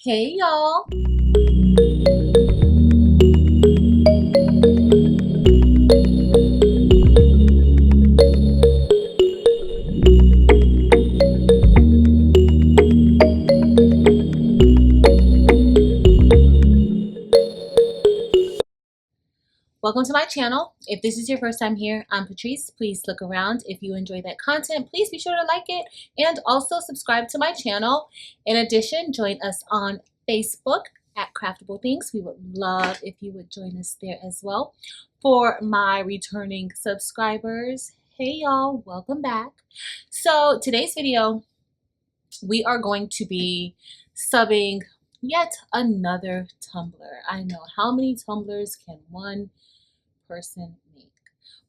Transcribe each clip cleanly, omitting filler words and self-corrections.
Hey y'all. Welcome to my channel. If this is your first time here, I'm Patrice. Please look around. If you enjoy that content, please be sure to like it and also subscribe to my channel. In addition, join us on Facebook at Craftable Things. We would love if you would join us there as well. For my returning subscribers, hey y'all, welcome back. So today's video, we are going to be subbing yet another tumbler. I know, how many tumblers can one person make?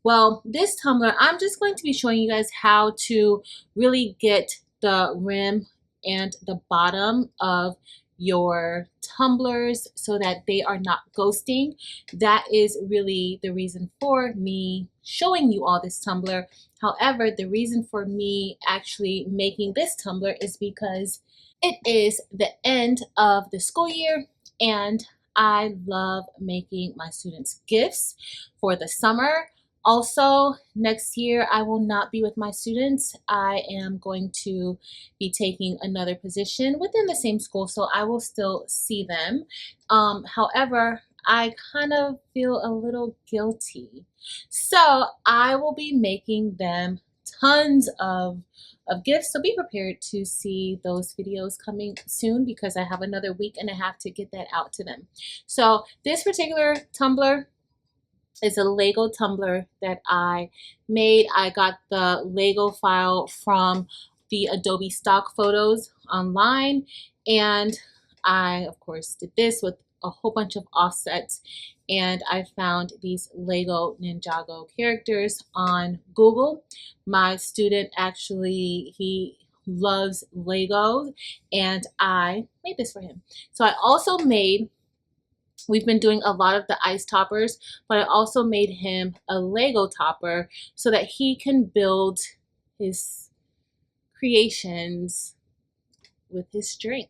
Well, this tumbler, I'm just going to be showing you guys how to really get the rim and the bottom of your tumblers so that they are not ghosting. That is really the reason for me showing you all this tumbler. However, the reason for me actually making this tumbler is because it is the end of the school year and I love making my students gifts for the summer. Also, next year I will not be with my students. I am going to be taking another position within the same school, so I will still see them. However, I kind of feel a little guilty. So I will be making them tons of gifts, so be prepared to see those videos coming soon because I have another week and a half to get that out to them. So this particular tumbler is a Lego tumbler that I made. I got the Lego file from the Adobe stock photos online, and I of course did this with a whole bunch of offsets, and I found these Lego Ninjago characters on Google. My student actually, he loves Legos, and I made this for him. So I also made, we've been doing a lot of the ice toppers, but I also made him a Lego topper so that he can build his creations with his drink.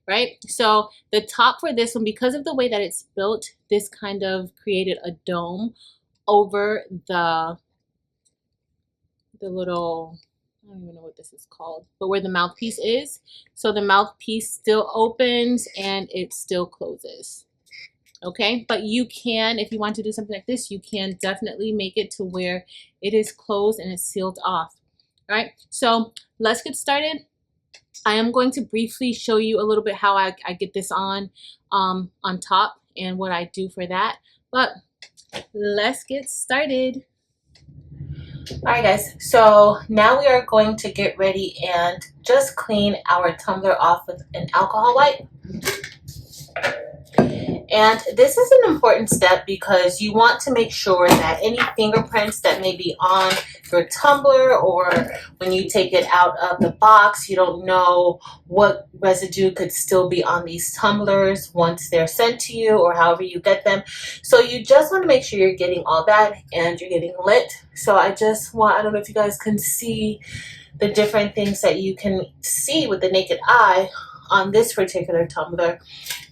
Right? So the top for this one, because of the way that it's built, this kind of created a dome over the little, I don't even know what this is called, but where the mouthpiece is. So the mouthpiece still opens and it still closes. Okay, but you can, if you want to do something like this, you can definitely make it to where it is closed and it's sealed off. All right, so let's get started. I am going to briefly show you a little bit how I get this on top and what I do for that, but let's get started. All right guys, so now we are going to get ready and just clean our tumbler off with an alcohol wipe. And this is an important step because you want to make sure that any fingerprints that may be on your tumbler, or when you take it out of the box, you don't know what residue could still be on these tumblers once they're sent to you or however you get them. So you just want to make sure you're getting all that and you're getting lit. So I just want, I don't know if you guys can see the different things that you can see with the naked eye on this particular tumbler.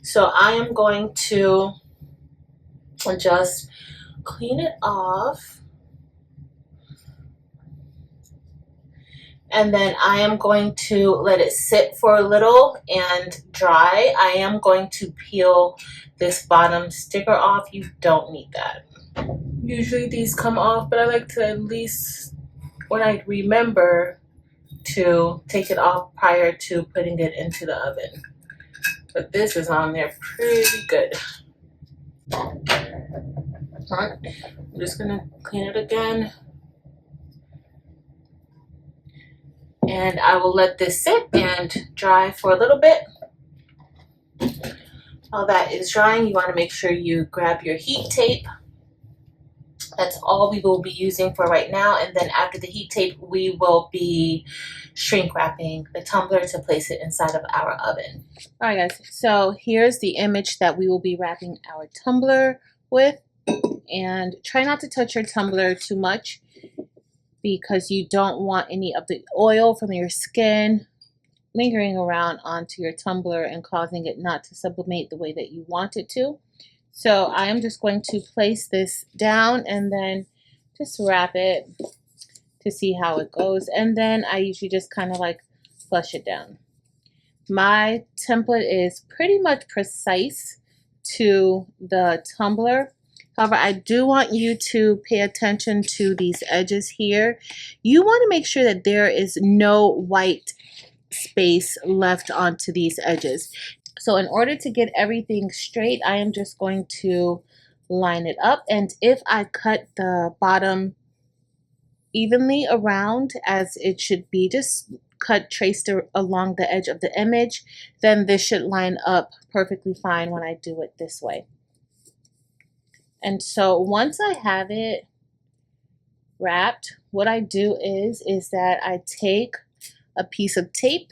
So I am going to just clean it off, and then I am going to let it sit for a little and dry. I am going to peel this bottom sticker off. You don't need that. Usually these come off, but I like to, at least when I remember, to take it off prior to putting it into the oven. But this is on there pretty good. All right, I'm just gonna clean it again. And I will let this sit and dry for a little bit. While that is drying, you wanna make sure you grab your heat tape. That's all we will be using for right now. And then after the heat tape, we will be shrink wrapping the tumbler to place it inside of our oven. All right guys, so here's the image that we will be wrapping our tumbler with. And try not to touch your tumbler too much because you don't want any of the oil from your skin lingering around onto your tumbler and causing it not to sublimate the way that you want it to. So I am just going to place this down and then just wrap it to see how it goes. And then I usually just kind of like flush it down. My template is pretty much precise to the tumbler. However, I do want you to pay attention to these edges here. You want to make sure that there is no white space left onto these edges. So in order to get everything straight, I am just going to line it up. And if I cut the bottom evenly around as it should be, just traced along the edge of the image, then this should line up perfectly fine when I do it this way. And so once I have it wrapped, what I do is that I take a piece of tape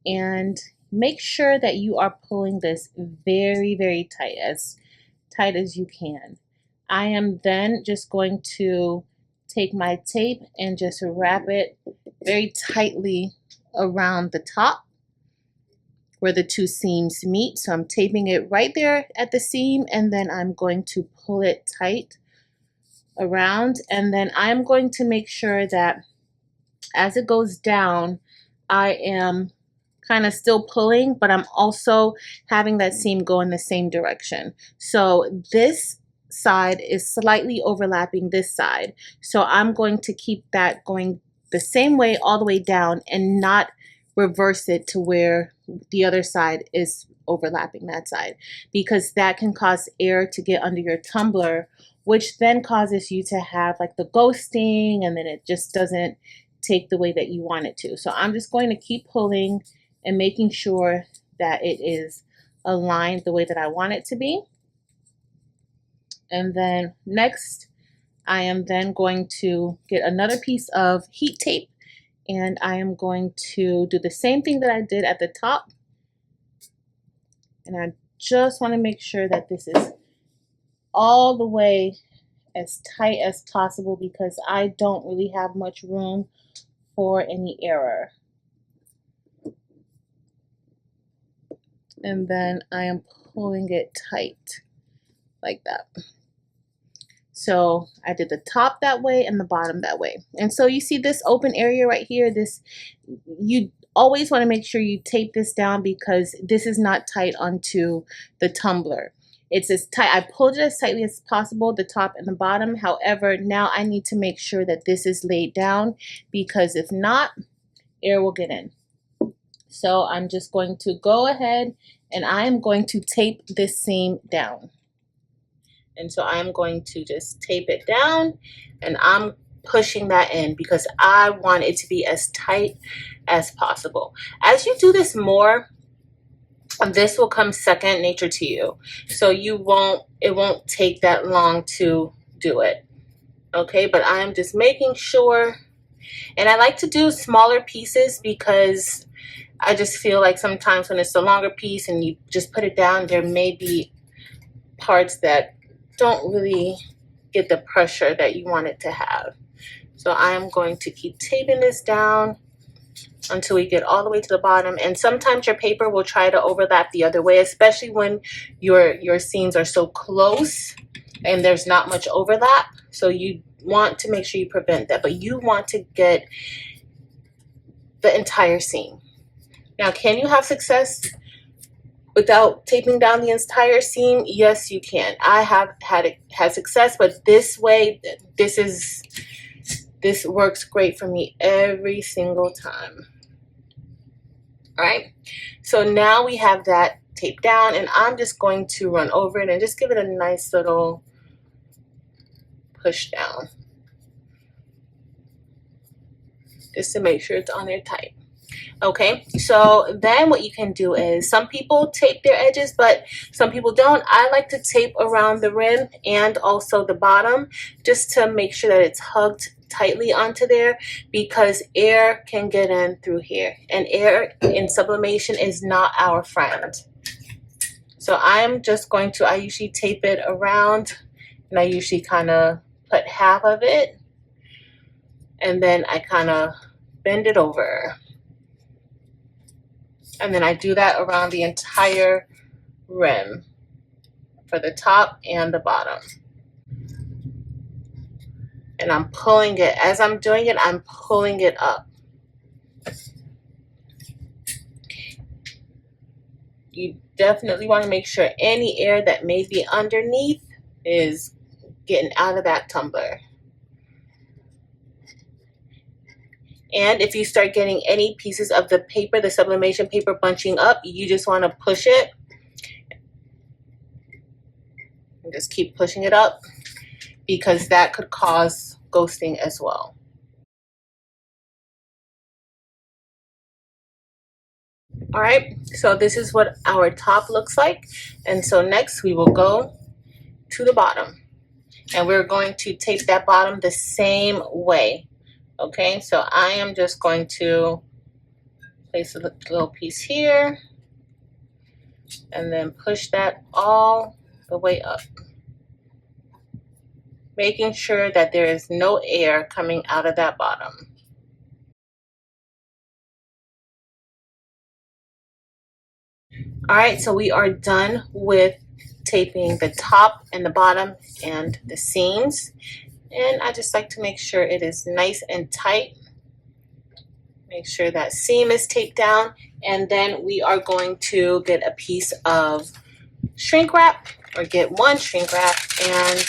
and make sure that you are pulling this very, very tight as you can. I am then just going to take my tape and just wrap it very tightly around the top where the two seams meet. So I'm taping it right there at the seam, and then I'm going to pull it tight around, and then I'm going to make sure that as it goes down, I am kind of still pulling, but I'm also having that seam go in the same direction. So this side is slightly overlapping this side. So I'm going to keep that going the same way all the way down and not reverse it to where the other side is overlapping that side, because that can cause air to get under your tumbler, which then causes you to have like the ghosting, and then it just doesn't take the way that you want it to. So I'm just going to keep pulling and making sure that it is aligned the way that I want it to be. And then next, I am then going to get another piece of heat tape, and I am going to do the same thing that I did at the top. And I just want to make sure that this is all the way as tight as possible, because I don't really have much room for any error. And then I am pulling it tight like that. So I did the top that way and the bottom that way. And so you see this open area right here, you always want to make sure you tape this down, because this is not tight onto the tumbler. It's as tight, I pulled it as tightly as possible, the top and the bottom. However, now I need to make sure that this is laid down, because if not, air will get in. So I'm just going to go ahead and I am going to tape this seam down. And so I'm going to just tape it down, and I'm pushing that in because I want it to be as tight as possible. As you do this more, this will come second nature to you. So it won't take that long to do it. Okay, but I'm just making sure, and I like to do smaller pieces because I just feel like sometimes when it's a longer piece and you just put it down, there may be parts that don't really get the pressure that you want it to have. So I'm going to keep taping this down until we get all the way to the bottom. And sometimes your paper will try to overlap the other way, especially when your seams are so close and there's not much overlap. So you want to make sure you prevent that, but you want to get the entire seam. Now, can you have success without taping down the entire seam? Yes, you can. I have had success, but this way, this works great for me every single time. All right, so now we have that taped down, and I'm just going to run over it and just give it a nice little push down, just to make sure it's on there tight. Okay, so then what you can do is, some people tape their edges, but some people don't. I like to tape around the rim and also the bottom, just to make sure that it's hugged tightly onto there, because air can get in through here, and air in sublimation is not our friend. So I'm just going to, I usually tape it around, and I usually kind of put half of it, and then I kind of bend it over. And then I do that around the entire rim for the top and the bottom. And I'm pulling it. As I'm doing it, I'm pulling it up. You definitely want to make sure any air that may be underneath is getting out of that tumbler. And if you start getting any pieces of the paper, the sublimation paper bunching up, you just want to push it. And just keep pushing it up, because that could cause ghosting as well. All right, so this is what our top looks like. And so next we will go to the bottom. And we're going to tape that bottom the same way. Okay, so I am just going to place a little piece here and then push that all the way up, making sure that there is no air coming out of that bottom. All right, so we are done with taping the top and the bottom and the seams. And I just like to make sure it is nice and tight. Make sure that seam is taped down. And then we are going to get a piece of shrink wrap, or get one shrink wrap, and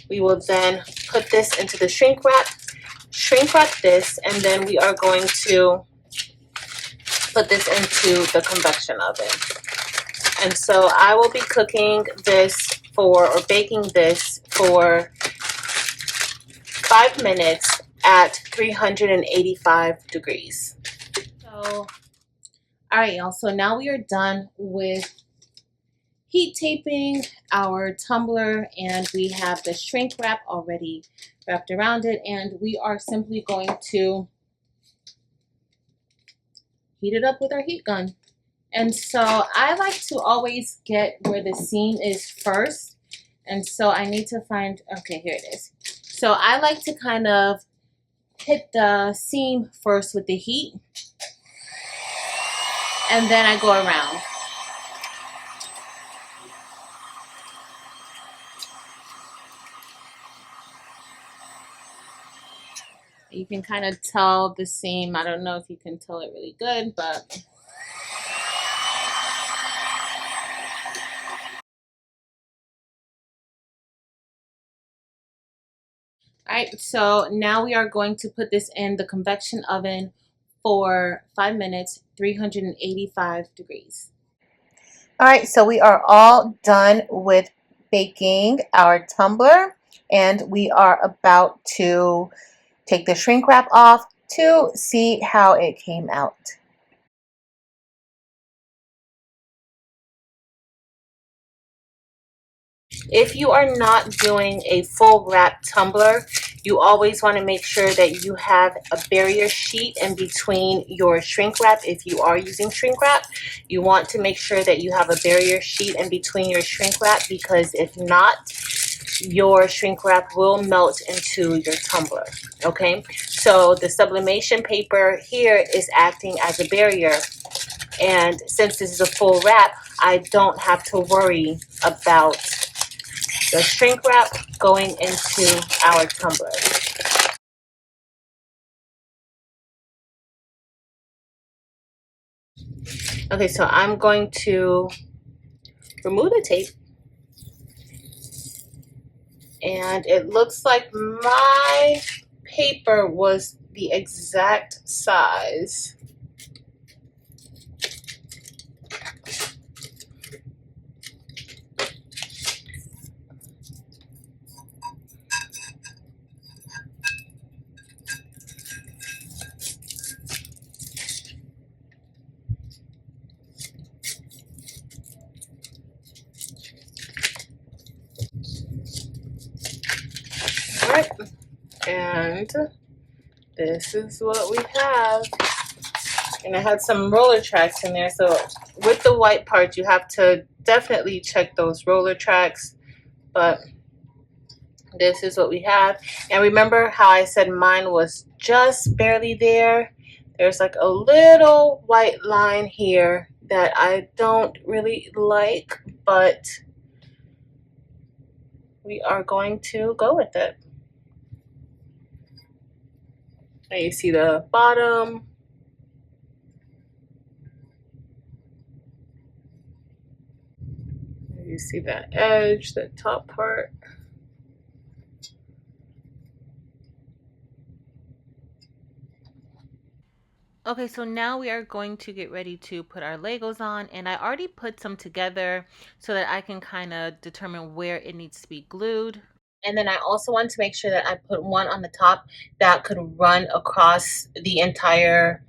we will then put this into the shrink wrap this, and then we are going to put this into the convection oven. And so I will be cooking this or baking this for 5 minutes at 385 degrees. So, all right, y'all. So now we are done with heat taping our tumbler, and we have the shrink wrap already wrapped around it, and we are simply going to heat it up with our heat gun. And so I like to always get where the seam is first. And so I need to find, okay, here it is. So I like to kind of hit the seam first with the heat, and then I go around. You can kind of tell the seam. I don't know if you can tell it really good, but all right, so now we are going to put this in the convection oven for 5 minutes, 385 degrees. All right, so we are all done with baking our tumbler, and we are about to take the shrink wrap off to see how it came out. If you are not doing a full wrap tumbler, you always want to make sure that you have a barrier sheet in between your shrink wrap. If you are using shrink wrap, you want to make sure that you have a barrier sheet in between your shrink wrap, because if not, your shrink wrap will melt into your tumbler. Okay, so the sublimation paper here is acting as a barrier, and since this is a full wrap, I don't have to worry about the shrink wrap going into our tumbler. Okay, so I'm going to remove the tape, and it looks like my paper was the exact size. Alright, and this is what we have. And I had some roller tracks in there, so with the white part you have to definitely check those roller tracks, but this is what we have. And remember how I said mine was just barely there? there's like a little white line here that I don't really like, but we are going to go with it. And you see the bottom. You see that edge, the top part. Okay, so now we are going to get ready to put our Legos on, and I already put some together so that I can kind of determine where it needs to be glued. And then I also want to make sure that I put one on the top that could run across the entire,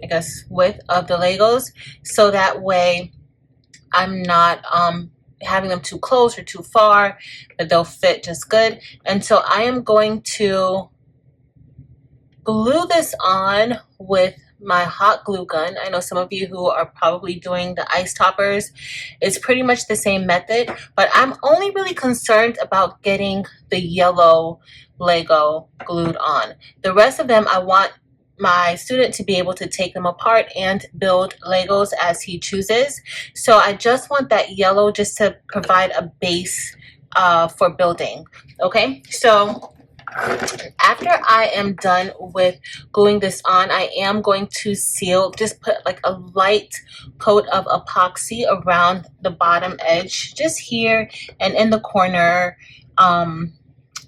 I guess, width of the Legos, so that way I'm not having them too close or too far, but they'll fit just good. And so I am going to glue this on with my hot glue gun. I know some of you who are probably doing the ice toppers, it's pretty much the same method, but I'm only really concerned about getting the yellow Lego glued on. The rest of them, I want my student to be able to take them apart and build Legos as he chooses. So I just want that yellow just to provide a base for building. Okay, so after I am done with gluing this on, I am going to seal, just put like a light coat of epoxy around the bottom edge, just here and in the corner,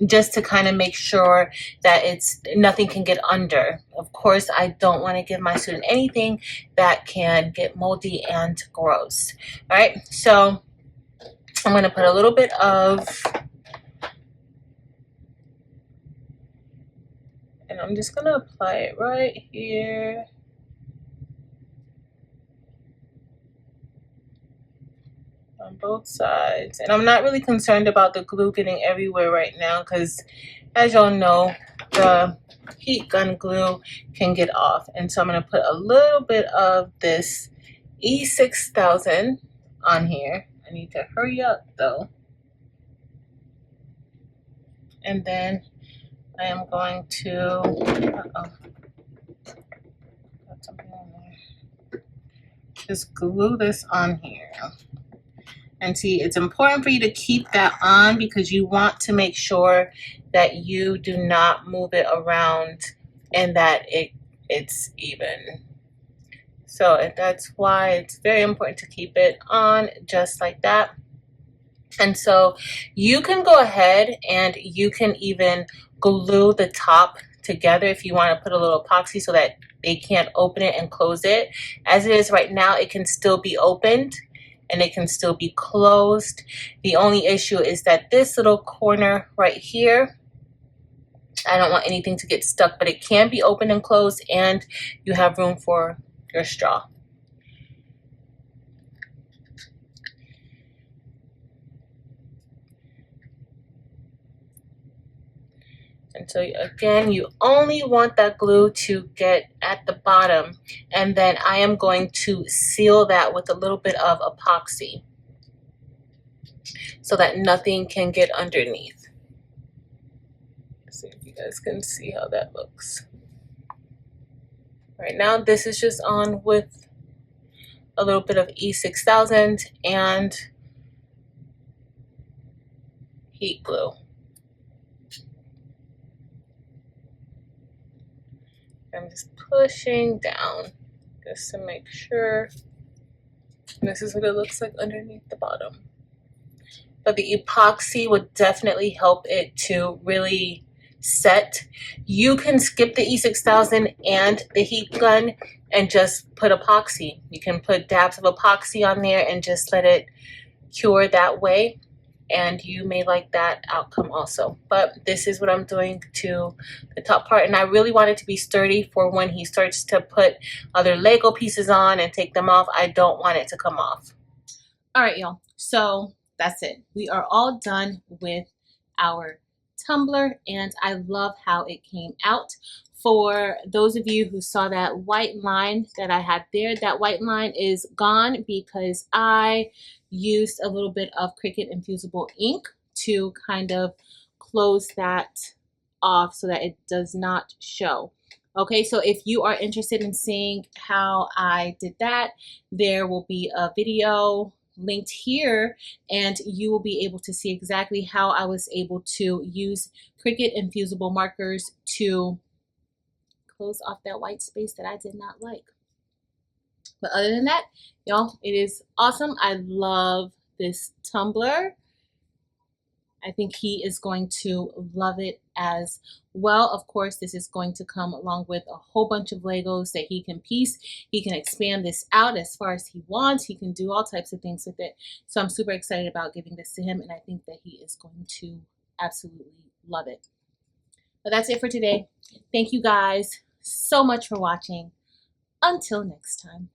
just to kind of make sure that nothing can get under. Of course, I don't want to give my student anything that can get moldy and gross. All right, so I'm going to put a little bit of, and I'm just gonna apply it right here. On both sides. And I'm not really concerned about the glue getting everywhere right now because, as y'all know, the heat gun glue can get off. And so I'm gonna put a little bit of this E6000 on here. I need to hurry up though. And then I am going to, got something on there. Just glue this on here. And see, it's important for you to keep that on because you want to make sure that you do not move it around and that it's even. So that's why it's very important to keep it on just like that. And so you can go ahead and you can even glue the top together if you want to put a little epoxy so that they can't open it and close it. As it is right now, it can still be opened and it can still be closed. The only issue is that this little corner right here, I don't want anything to get stuck, but it can be open and closed and you have room for your straw. And so again, you only want that glue to get at the bottom, and then I am going to seal that with a little bit of epoxy so that nothing can get underneath. Let's see if you guys can see how that looks. Right now, this is just on with a little bit of E6000 and heat glue. I'm just pushing down just to make sure. And this is what it looks like underneath the bottom. But the epoxy would definitely help it to really set. You can skip the E6000 and the heat gun and just put epoxy. You can put dabs of epoxy on there and just let it cure that way. And you may like that outcome also. But this is what I'm doing to the top part. And I really want it to be sturdy for when he starts to put other Lego pieces on and take them off. I don't want it to come off. All right, y'all. So that's it. We are all done with our tumbler and I love how it came out. For those of you who saw that white line that I had there, that white line is gone because I used a little bit of CRICUT infusible ink to kind of close that off so that it does not show. Okay, so if you are interested in seeing how I did that, there will be a video linked here, and you will be able to see exactly how I was able to use CRICUT infusible markers to close off that white space that I did not like. But other than that, y'all, it is awesome. I love this tumbler. I think he is going to love it as well. Of course, this is going to come along with a whole bunch of Legos that he can piece. He can expand this out as far as he wants. He can do all types of things with it. So I'm super excited about giving this to him, and I think that he is going to absolutely love it. But that's it for today. Thank you guys so much for watching. Until next time.